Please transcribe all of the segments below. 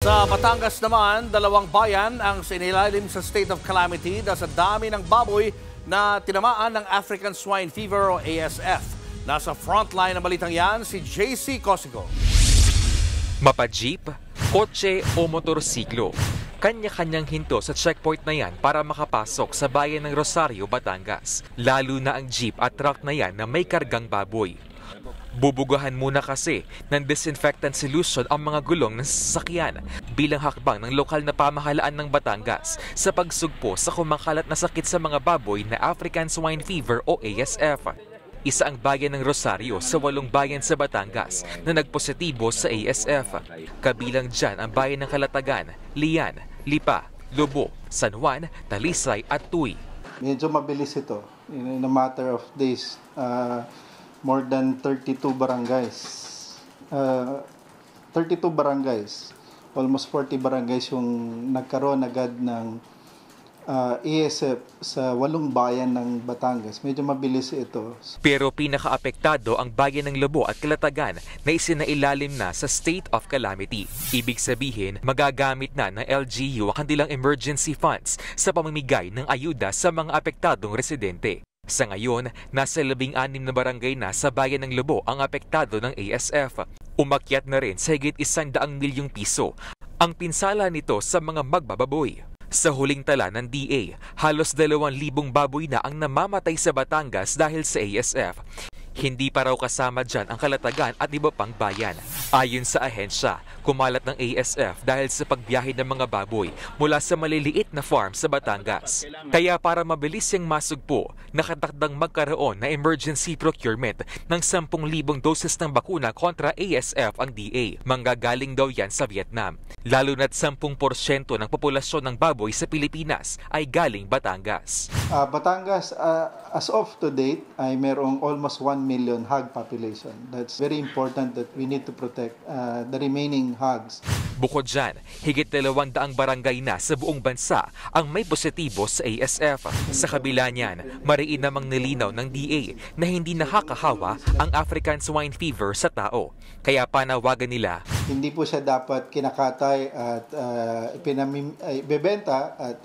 Sa Batangas naman, dalawang bayan ang sinilalim sa state of calamity dahil sa dami ng baboy na tinamaan ng African Swine Fever o ASF. Nasa frontline ng balitang yan si JC Cosico. Mapa-jeep, kotse o motorsiklo, kanya-kanyang hinto sa checkpoint na yan para makapasok sa bayan ng Rosario, Batangas. Lalo na ang jeep at truck na yan na may kargang baboy. Bubugahan muna kasi ng disinfectant solution ang mga gulong ng sasakyan bilang hakbang ng lokal na pamahalaan ng Batangas sa pagsugpo sa kumakalat na sakit sa mga baboy na African Swine Fever o ASF. Isa ang bayan ng Rosario sa 8 bayan sa Batangas na nagpositibo sa ASF. Kabilang dyan ang bayan ng Calatagan, Lian, Lipa, Lobo, San Juan, Talisay at Tuy. Medyo mabilis ito. In a matter of days, more than 32 barangays. 32 barangays. Almost 40 barangays yung nagkaroon agad ng ASF sa 8 bayan ng Batangas. Medyo mabilis ito. Pero pinakaapektado ang bayan ng Lobo at Calatagan na isinailalim na sa state of calamity. Ibig sabihin, magagamit na ng LGU ang kanilang emergency funds sa pamamigay ng ayuda sa mga apektadong residente. Sa ngayon, nasa 16 na barangay na sa bayan ng Lobo ang apektado ng ASF. Umakyat na rin sa higit 100 milyong piso ang pinsala nito sa mga magbababoy. Sa huling tala ng DA, halos 2,000 baboy na ang namamatay sa Batangas dahil sa ASF. Hindi pa raw kasama dyan ang Calatagan at iba pang bayan. Ayon sa ahensya, kumalat ng ASF dahil sa pagbiyahe ng mga baboy mula sa maliliit na farm sa Batangas. Kaya para mabilis yung masugpo, nakatakdang magkaroon na emergency procurement ng 10,000 doses ng bakuna kontra ASF ang DA. Manggagaling daw yan sa Vietnam. Lalo na't 10% ng populasyon ng baboy sa Pilipinas ay galing Batangas. Batangas, as of to date, ay merong almost 1 million hog population. That's very important that we need to protect the remaining hogs. Bukod dyan, higit 200 barangay na sa buong bansa ang may positibo sa ASF. Sa kabila niyan, mariin namang nilinaw ng DA na hindi nakakahawa ang African Swine Fever sa tao. Kaya panawagan nila, hindi po siya dapat kinakatay at ibebenta at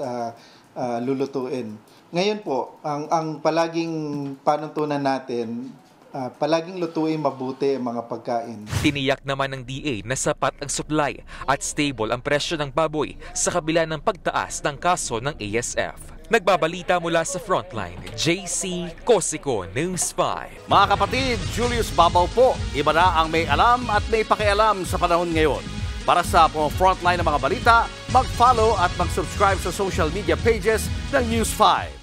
lulutuin. Ngayon po, ang palaging panuntunan natin, palaging lutuin mabuti ang mga pagkain. Tiniyak naman ng DA na sapat ang supply at stable ang presyo ng baboy sa kabila ng pagtaas ng kaso ng ASF. Nagbabalita mula sa Frontline, JC Cosico, News 5. Mga kapatid, Julius Babaw po. Iba na ang may alam at may pakialam sa panahon ngayon. Para sa Frontline ng mga balita, mag-follow at mag-subscribe sa social media pages ng News 5.